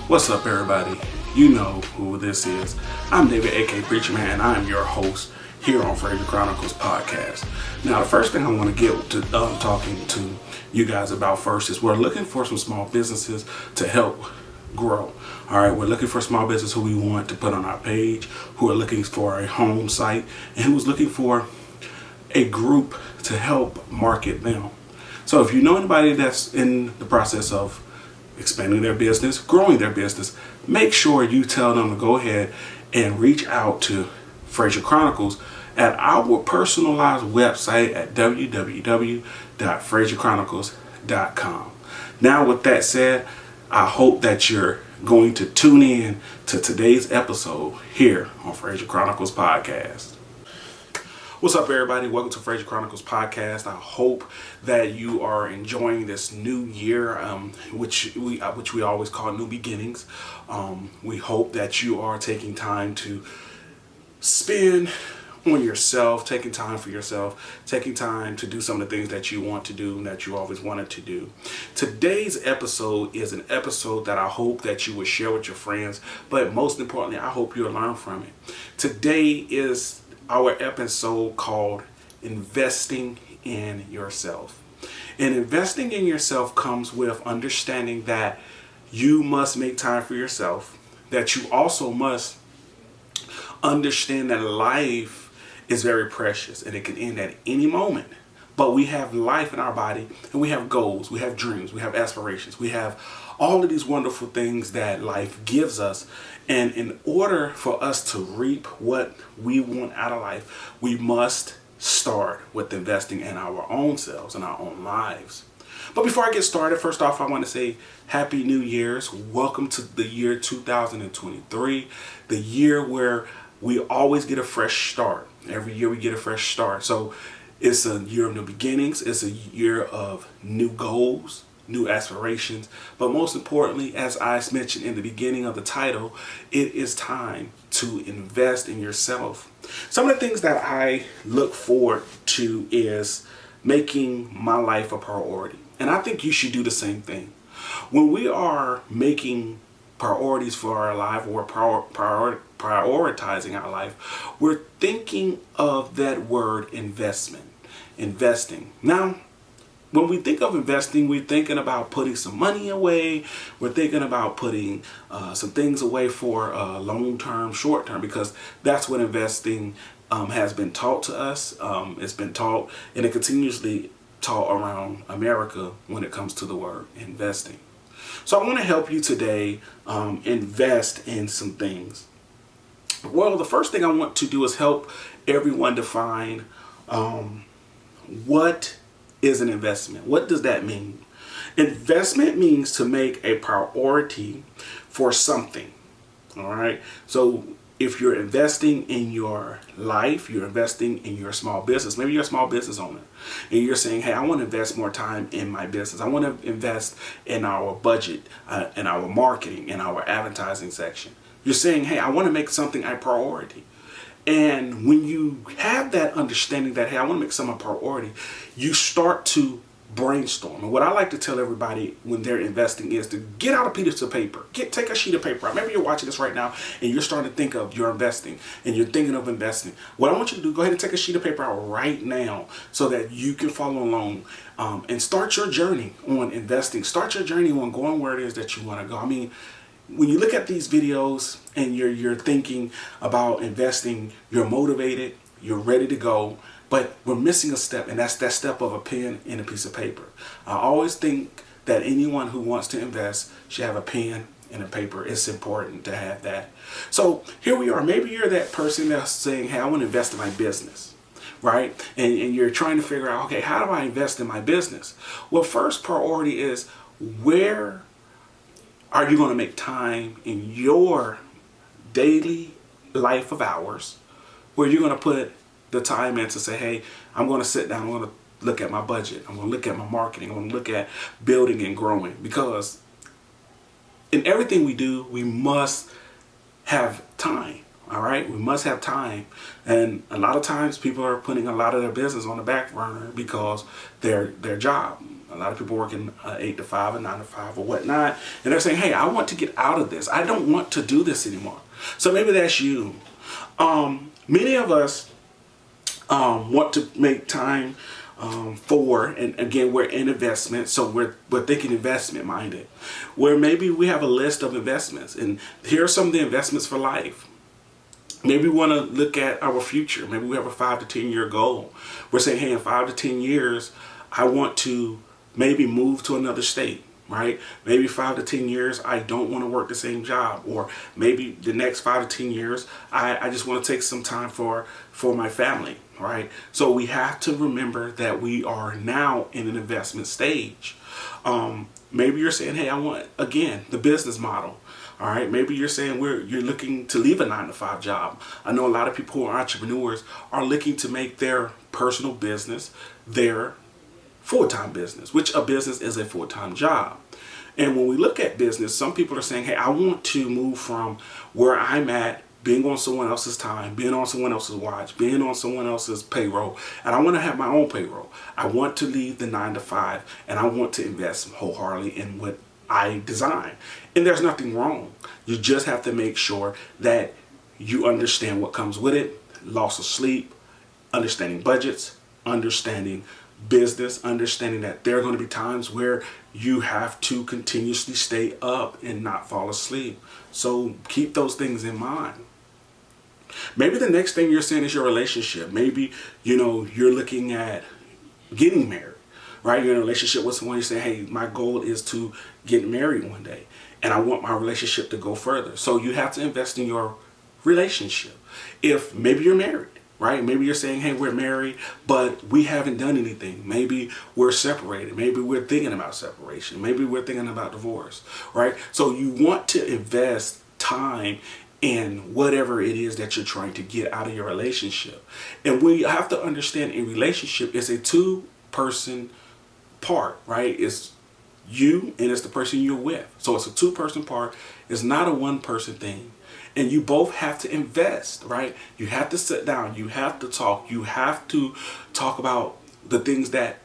What's up, everybody? You know who this is. I'm David, aka Preacher Man, and I'm your host here on FrazierChronicles podcast. Now, the first thing I want to get to talking to you guys about first is we're looking for some small businesses to help grow. All right, we're looking for small business who we want to put on our page, who are looking for a home site, and who's looking for a group to help market them. So if you know anybody that's in the process of expanding their business, growing their business, make sure you tell them to go ahead and reach out to Frazier Chronicles at our personalized website at www.FrazierChronicles.com. Now, with that said, I hope that you're going to tune in to today's episode here on Frazier Chronicles podcast. What's up, everybody? Welcome to Frazier Chronicles podcast. I hope that you are enjoying this new year, which we always call new beginnings. We hope that you are taking time to spend on yourself, taking time for yourself, taking time to do some of the things that you want to do and that you always wanted to do. Today's episode is an episode that I hope that you will share with your friends, but most importantly, I hope you'll learn from it. Today is our episode called Investing in Yourself. And investing in yourself comes with understanding that you must make time for yourself, that you also must understand that life is very precious and it can end at any moment. But we have life in our body, and we have goals, we have dreams, we have aspirations, we have all of these wonderful things that life gives us. And in order for us to reap what we want out of life, we must start with investing in our own selves and our own lives. But before I get started, first off, I want to say Happy New Year's. Welcome to the year 2023, the year where we always get a fresh start. Every year we get a fresh start. So it's a year of new beginnings. It's a year of new goals, new aspirations. But most importantly, as I mentioned in the beginning of the title, it is time to invest in yourself. Some of the things that I look forward to is making my life a priority. And I think you should do the same thing. When we are making priorities for our life, or prioritizing our life, we're thinking of that word investing. Now, when we think of investing, we're thinking about putting some money away. We're thinking about putting some things away for long-term, short-term, because that's what investing has been taught to us. It's been taught, and it continuously taught around America when it comes to the word investing. So I want to help you today invest in some things. Well, the first thing I want to do is help everyone define what is an investment. What does that mean? Investment means to make a priority for something. All right. So if you're investing in your life, you're investing in your small business. Maybe you're a small business owner and you're saying, hey, I want to invest more time in my business. I want to invest in our budget, in our marketing, in our advertising section. You're saying, hey, I want to make something a priority. And when you have that understanding that, hey, I want to make something a priority, you start to brainstorm. And what I like to tell everybody when they're investing is to get out a piece of paper. Take a sheet of paper. Maybe you're watching this right now and you're starting to think of your investing and you're thinking of investing. What I want you to do, go ahead and take a sheet of paper out right now so that you can follow along and start your journey on investing. Start your journey on going where it is that you want to go. I mean, when you look at these videos and you're thinking about investing, you're motivated, you're ready to go, but we're missing a step, and that's that step of a pen and a piece of paper. I always think that anyone who wants to invest should have a pen and a paper. It's important to have that. So here we are. Maybe you're that person that's saying, hey, I want to invest in my business, right? And you're trying to figure out, okay, how do I invest in my business? Well, first priority is, where are you going to make time in your daily life of hours where you're going to put the time in to say, hey, I'm going to sit down, I'm going to look at my budget, I'm going to look at my marketing, I'm going to look at building and growing. Because in everything we do, we must have time. All right, we must have time. And a lot of times people are putting a lot of their business on the back burner because their job. A lot of people working 8 to 5 and 9 to 5 or whatnot. And they're saying, hey, I want to get out of this. I don't want to do this anymore. So maybe that's you. Many of us want to make time for, and again, we're in investment, so we're thinking investment minded, where maybe we have a list of investments, and here are some of the investments for life. Maybe we want to look at our future. Maybe we have a 5 to 10 year goal. We're saying, hey, in 5 to 10 years, I want to maybe move to another state, right? Maybe 5 to 10 years, I don't want to work the same job. Or maybe the next 5 to 10 years, I just want to take some time for my family, right? So we have to remember that we are now in an investment stage. Maybe you're saying, hey, I want, again, the business model. All right, maybe you're saying you're looking to leave a 9 to 5 job. I know a lot of people who are entrepreneurs are looking to make their personal business their full-time business, which a business is a full-time job. And when we look at business, some people are saying, hey, I want to move from where I'm at, being on someone else's time, being on someone else's watch, being on someone else's payroll, and I want to have my own payroll. I want to leave the 9 to 5, and I want to invest wholeheartedly in what I design. And there's nothing wrong. You just have to make sure that you understand what comes with it. Loss of sleep, understanding budgets, understanding business, understanding that there are going to be times where you have to continuously stay up and not fall asleep. So keep those things in mind. Maybe the next thing you're saying is your relationship. Maybe, you're looking at getting married. Right? You're in a relationship with someone, you say, hey, my goal is to get married one day, and I want my relationship to go further. So you have to invest in your relationship. If maybe you're married, right? Maybe you're saying, hey, we're married, but we haven't done anything. Maybe we're separated. Maybe we're thinking about separation. Maybe we're thinking about divorce, right? So you want to invest time in whatever it is that you're trying to get out of your relationship. And we have to understand a relationship is a two-person part, right? It's you and it's the person you're with. So it's a two-person part. It's not a one-person thing. And you both have to invest, right? You have to sit down. You have to talk. You have to talk about the things that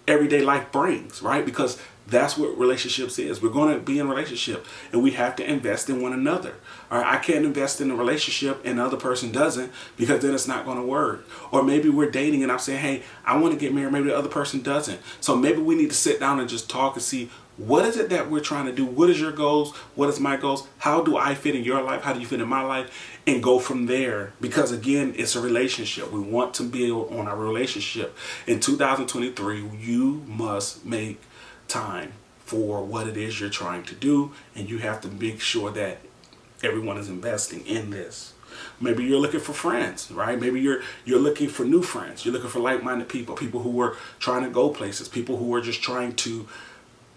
everyday life brings, right? Because that's what relationships is. We're going to be in a relationship and we have to invest in one another. All right, I can't invest in a relationship and the other person doesn't, because then it's not going to work. Or maybe we're dating and I'm saying, hey, I want to get married. Maybe the other person doesn't. So maybe we need to sit down and just talk and see, what is it that we're trying to do? What is your goals? What is my goals? How do I fit in your life? How do you fit in my life? And go from there. Because again, it's a relationship. We want to build on our relationship. In 2023, you must make time for what it is you're trying to do, and you have to make sure that everyone is investing in this. Maybe you're looking for friends, right? Maybe you're looking for new friends. You're looking for like-minded people who are trying to go places, people who are just trying to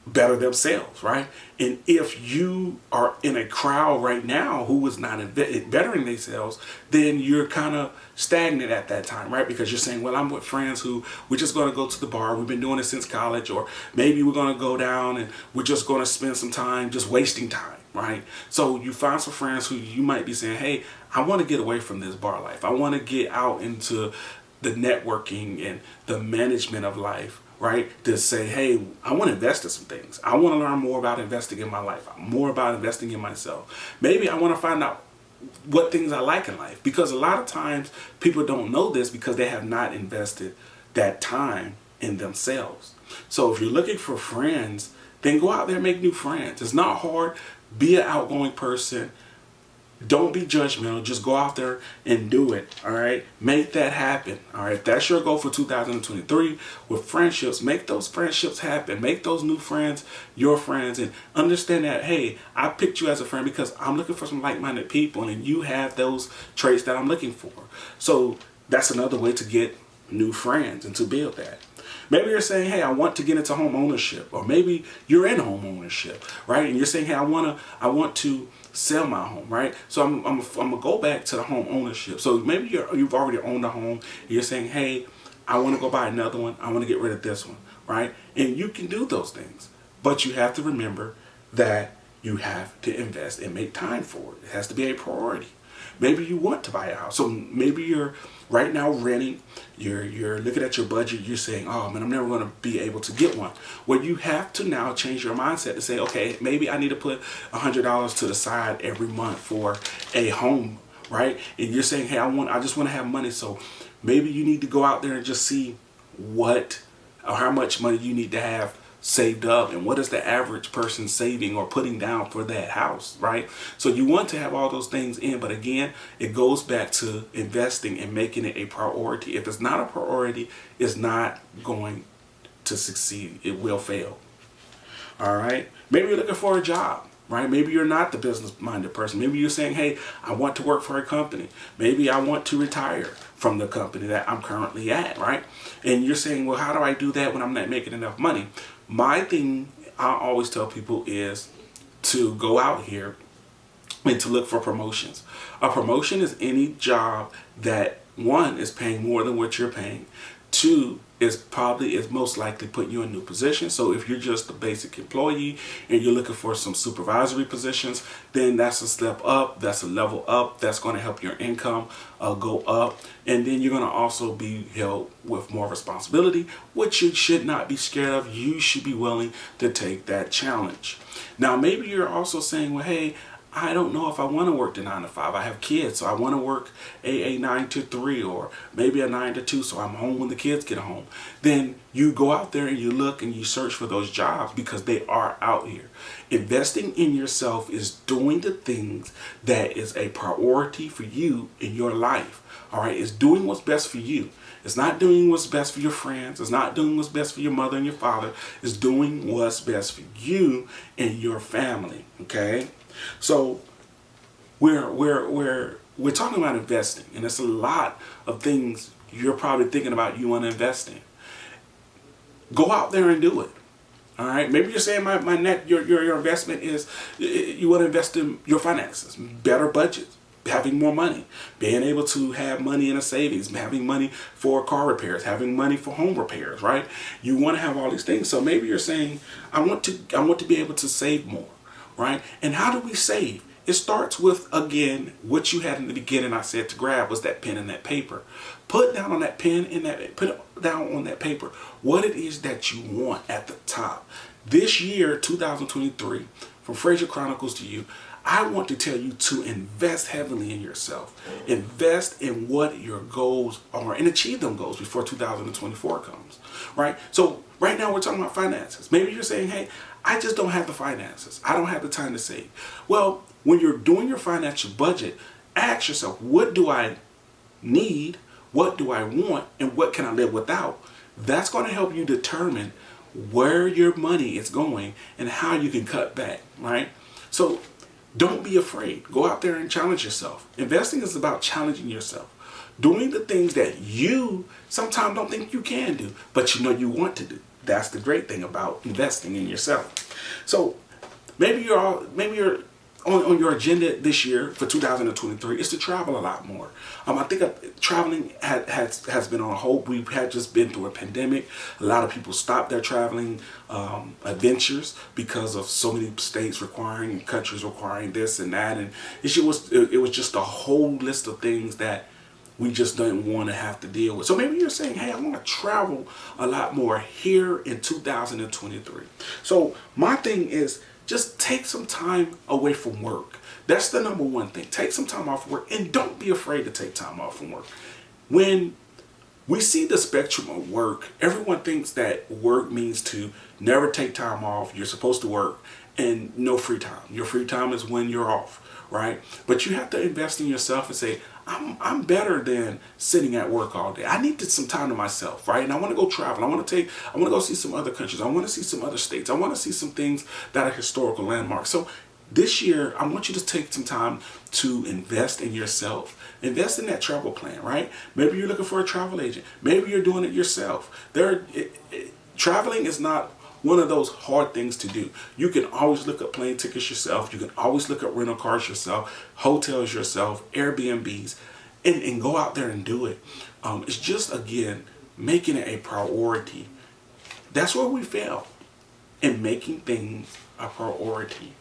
better themselves, right? And if you are in a crowd right now who is not bettering themselves, then you're kind of stagnant at that time, right? Because you're saying, well, I'm with friends who we're just going to go to the bar. We've been doing it since college, or maybe we're going to go down and we're just going to spend some time just wasting time, right? So you find some friends who you might be saying, hey, I want to get away from this bar life. I want to get out into the networking and the management of life, right? To say, hey, I want to invest in some things. I want to learn more about investing in my life, more about investing in myself. Maybe I want to find out what things I like in life, because a lot of times people don't know this because they have not invested that time in themselves. So if you're looking for friends, then go out there and make new friends. It's not hard. Be an outgoing person. Don't be judgmental. Just go out there and do it. All right. Make that happen. All right. If that's your goal for 2023 with friendships, make those friendships happen. Make those new friends your friends, and understand that, hey, I picked you as a friend because I'm looking for some like-minded people, and you have those traits that I'm looking for. So that's another way to get new friends and to build that. Maybe you're saying, hey, I want to get into home ownership, or maybe you're in home ownership, right? And you're saying, hey, I want to sell my home, right? So I'm gonna go back to the home ownership. So maybe you've already owned a home, and you're saying, hey, I want to go buy another one. I want to get rid of this one, right? And you can do those things, but you have to remember that you have to invest and make time for it. It has to be a priority. Maybe you want to buy a house. So maybe you're right now renting. You're looking at your budget. You're saying, oh man, I'm never going to be able to get one. Well, you have to now change your mindset to say, okay, maybe I need to put $100 to the side every month for a home, right? And you're saying, hey, I just want to have money. So maybe you need to go out there and just see what or how much money you need to have saved up, and what is the average person saving or putting down for that house, right? So you want to have all those things in, but again, it goes back to investing and making it a priority. If it's not a priority, it's not going to succeed. It will fail. All right. Maybe you're looking for a job, right? Maybe you're not the business-minded person. Maybe you're saying, hey, I want to work for a company. Maybe I want to retire from the company that I'm currently at, right? And you're saying, well, how do I do that when I'm not making enough money? My thing I always tell people is to go out here and to look for promotions. A promotion is any job that, one, is paying more than what you're paying. Two, is most likely putting you in a new position. So if you're just a basic employee and you're looking for some supervisory positions, then that's a step up, that's a level up, that's going to help your income go up. And then you're going to also be held with more responsibility, which you should not be scared of. You should be willing to take that challenge. Now, maybe you're also saying, well, hey, I don't know if I want to work the 9 to 5. I have kids, so I want to work a 9 to 3 or maybe a 9 to 2, so I'm home when the kids get home. Then you go out there and you look and you search for those jobs because they are out here. Investing in yourself is doing the things that is a priority for you in your life. All right, it's doing what's best for you. It's not doing what's best for your friends. It's not doing what's best for your mother and your father. It's doing what's best for you and your family. Okay. So we're talking about investing, and it's a lot of things you're probably thinking about you want to invest in. Go out there and do it. All right. Maybe you're saying your investment is you want to invest in your finances, better budgets, having more money, being able to have money in a savings, having money for car repairs, having money for home repairs, right? You want to have all these things. So maybe you're saying, I want to be able to save more. Right? And how do we save? It starts with, again, what you had in the beginning. I said to grab was that pen and that paper. Put down on that pen and put down on that paper what it is that you want at the top. This year, 2023, from Frazier Chronicles to you, I want to tell you to invest heavily in yourself. Invest in what your goals are and achieve them goals before 2024 comes. Right? So right now we're talking about finances. Maybe you're saying, hey, I just don't have the finances. I don't have the time to save. Well, when you're doing your financial budget, ask yourself, what do I need? What do I want? And what can I live without? That's going to help you determine where your money is going and how you can cut back, right? So don't be afraid. Go out there and challenge yourself. Investing is about challenging yourself. Doing the things that you sometimes don't think you can do, but you know you want to do. That's the great thing about investing in yourself. So maybe you're on your agenda this year for 2023 is to travel a lot more. I think traveling has been on hold. We've just been through a pandemic. A lot of people stopped their traveling adventures because of so many states requiring, countries requiring this and that, and it was just a whole list of things that we just don't want to have to deal with. So maybe you're saying, hey, I want to travel a lot more here in 2023. So my thing is just take some time away from work. That's the number one thing. Take some time off work, and don't be afraid to take time off from work. When we see the spectrum of work, everyone thinks that work means to never take time off. You're supposed to work and no free time. Your free time is when you're off. Right? But you have to invest in yourself and say, I'm better than sitting at work all day. I need some time to myself, right? And I want to go travel. I want to go see some other countries. I want to see some other states. I want to see some things that are historical landmarks. So this year, I want you to take some time to invest in yourself. Invest in that travel plan, right? Maybe you're looking for a travel agent. Maybe you're doing it yourself. Traveling is not one of those hard things to do. You can always look up plane tickets yourself. You can always look up rental cars yourself, hotels yourself, Airbnbs, and go out there and do it. It's just, again, making it a priority. That's where we fail, in making things a priority.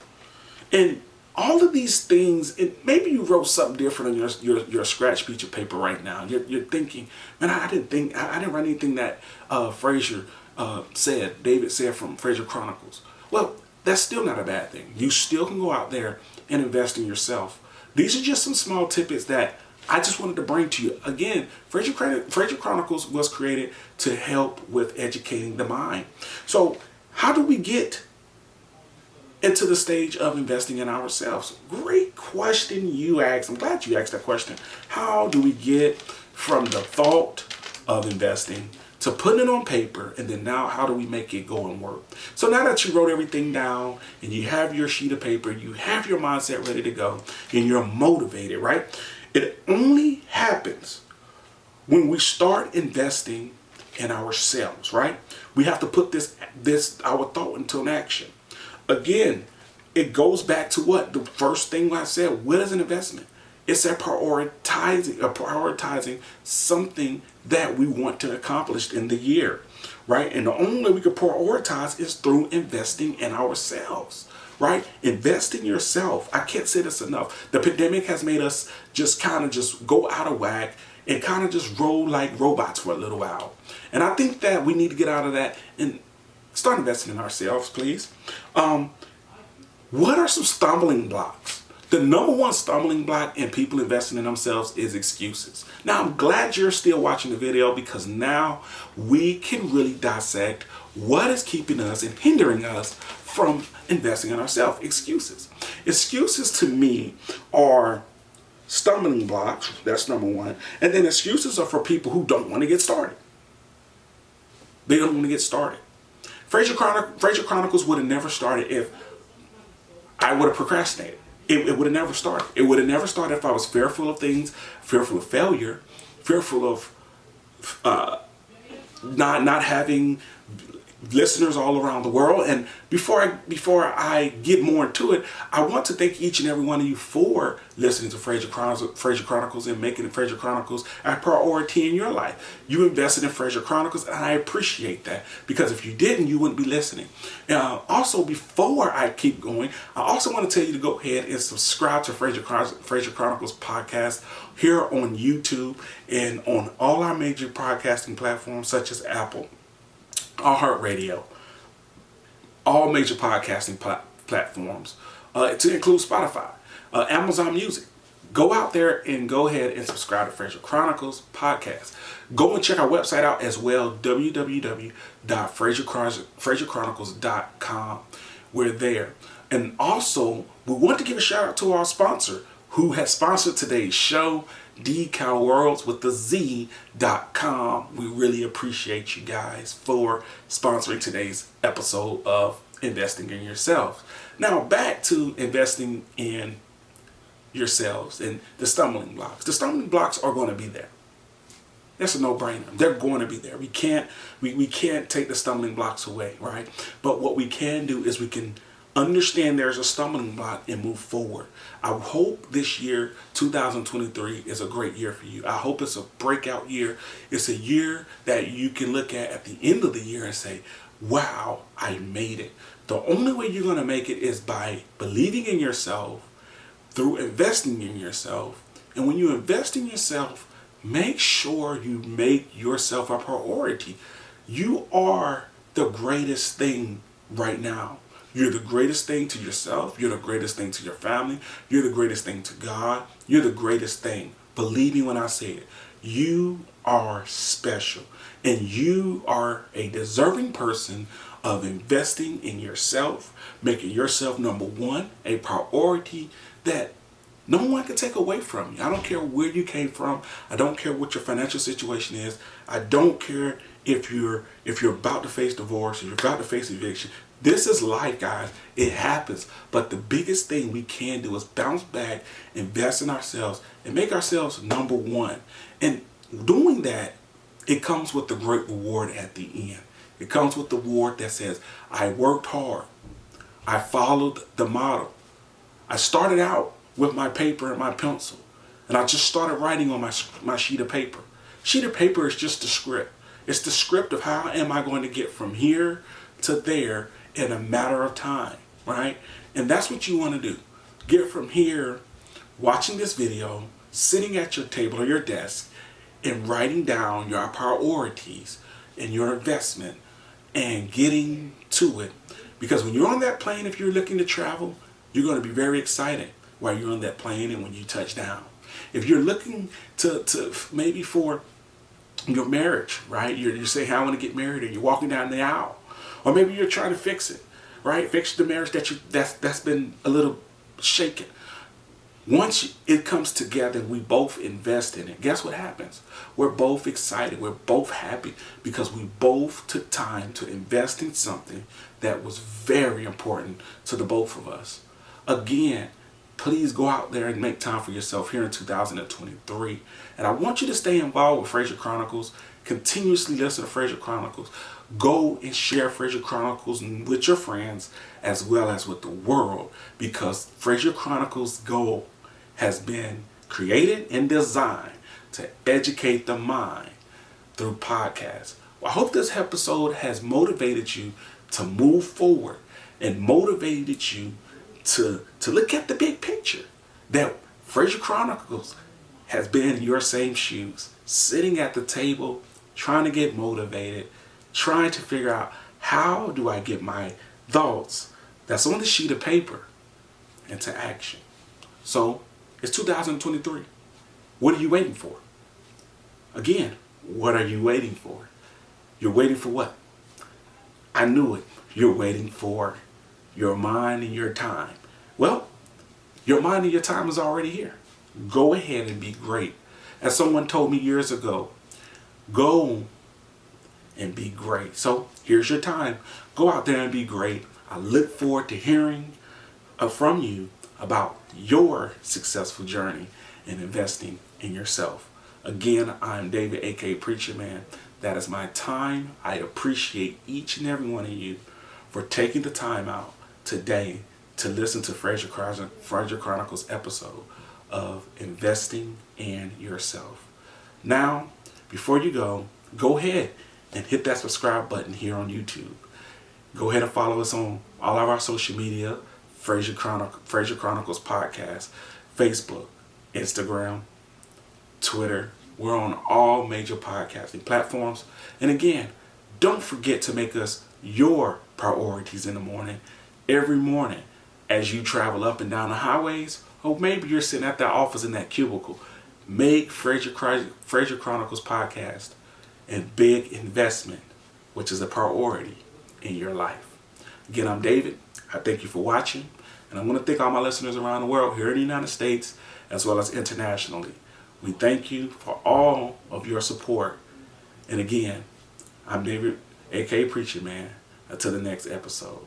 And all of these things, and maybe you wrote something different on your scratch piece of paper right now. You're thinking, man, I didn't write anything that David said from Frazier Chronicles. Well, that's still not a bad thing. You still can go out there and invest in yourself. These are just some small tidbits that I just wanted to bring to you. Again, Frazier Chronicles was created to help with educating the mind. So how do we get into the stage of investing in ourselves? Great question you asked. I'm glad you asked that question. How do we get from the thought of investing to putting it on paper, and then now how do we make it go and work? So now that you wrote everything down and you have your sheet of paper, you have your mindset ready to go, and you're motivated, right? It only happens when we start investing in ourselves, right? We have to put our thought into an action. Again, it goes back to what? The first thing I said, what is an investment? It's prioritizing something that we want to accomplish in the year, right? And the only way we can prioritize is through investing in ourselves, right? Invest in yourself. I can't say this enough. The pandemic has made us just kind of just go out of whack and kind of just roll like robots for a little while. And I think that we need to get out of that and start investing in ourselves, please. What are some stumbling blocks? The number one stumbling block in people investing in themselves is excuses. Now, I'm glad you're still watching the video, because now we can really dissect what is keeping us and hindering us from investing in ourselves. Excuses. Excuses to me are stumbling blocks. That's number one. And then excuses are for people who don't want to get started. They don't want to get started. Frazier Chronicles would have never started if I would have procrastinated. It would have never started. It would have never started if I was fearful of things, fearful of failure, fearful of not having listeners all around the world. And before I get more into it, I want to thank each and every one of you for listening to Frazier Chronicles and making Frazier Chronicles a priority in your life. You invested in Frazier Chronicles, and I appreciate that, because if you didn't, you wouldn't be listening. Also, before I keep going, I also want to tell you to go ahead and subscribe to Frazier Chronicles podcast here on YouTube and on all our major podcasting platforms such as Apple, iHeartRadio, all major podcasting platforms, to include Spotify, Amazon Music. Go out there and go ahead and subscribe to Frazier Chronicles podcast. Go and check our website out as well, www.FrazierChronicles.com. We're there. And also, we want to give a shout out to our sponsor who has sponsored today's show, Decal Worlds with the Z.com. We really appreciate you guys for sponsoring today's episode of Investing in Yourself. Now back to investing in yourselves and the stumbling blocks. The stumbling blocks are going to be there. That's a no-brainer. They're going to be there. We can't take the stumbling blocks away, right? But what we can do is we can understand there's a stumbling block and move forward. I hope this year, 2023, is a great year for you. I hope it's a breakout year. It's a year that you can look at the end of the year and say, wow, I made it. The only way you're going to make it is by believing in yourself, through investing in yourself. And when you invest in yourself, make sure you make yourself a priority. You are the greatest thing right now. You're the greatest thing to yourself. You're the greatest thing to your family. You're the greatest thing to God. You're the greatest thing. Believe me when I say it. You are special. And you are a deserving person of investing in yourself, making yourself number one, a priority that no one can take away from you. I don't care where you came from. I don't care what your financial situation is. I don't care if you're about to face divorce, or you're about to face eviction. This is life, guys. It happens. But the biggest thing we can do is bounce back, invest in ourselves, and make ourselves number one. And doing that, it comes with the great reward at the end. It comes with the reward that says, I worked hard. I followed the model. I started out with my paper and my pencil, and I just started writing on my sheet of paper. Sheet of paper is just the script. It's the script of how am I going to get from here to there in a matter of time, right? And that's what you want to do. get from here, watching this video, sitting at your table or your desk, and writing down your priorities and your investment and getting to it. Because when you're on that plane, if you're looking to travel, you're going to be very excited while you're on that plane and when you touch down. If you're looking to maybe for your marriage, right? You're saying, "How I want to get married," or you're walking down the aisle, or maybe you're trying to fix it, right? Fix the marriage that's been a little shaken. Once it comes together and we both invest in it, guess what happens? We're both excited. We're both happy because we both took time to invest in something that was very important to the both of us. Again, please go out there and make time for yourself here in 2023. And I want you to stay involved with Frazier Chronicles. Continuously listen to Frazier Chronicles. Go and share Frazier Chronicles with your friends as well as with the world, because Frazier Chronicles' goal has been created and designed to educate the mind through podcasts. Well, I hope this episode has motivated you to move forward and motivated you to look at the big picture, that Frazier Chronicles has been in your same shoes, sitting at the table, trying to get motivated, trying to figure out, how do I get my thoughts that's on the sheet of paper into action? So it's 2023. What are you waiting for? Again, what are you waiting for? You're waiting for what? I knew it. You're waiting for your mind and your time. Well, your mind and your time is already here. Go ahead and be great. As someone told me years ago, go and be great. So here's your time. Go out there and be great. I look forward to hearing from you about your successful journey in investing in yourself. Again, I'm David, aka Preacher Man. That is my time. I appreciate each and every one of you for taking the time out today to listen to Frazier Chronicles episode of Investing in Yourself. Now, before you go ahead and hit that subscribe button here on YouTube. Go ahead and follow us on all of our social media, Frazier Chronicles Podcast, Facebook, Instagram, Twitter. We're on all major podcasting platforms. And again, don't forget to make us your priorities in the morning, every morning, as you travel up and down the highways, or maybe you're sitting at that office in that cubicle. Make Frazier Chronicles Podcast a big investment, which is a priority in your life. Again, I'm David. I thank you for watching. And I want to thank all my listeners around the world, here in the United States, as well as internationally. We thank you for all of your support. And again, I'm David, aka Preacher Man. Until the next episode.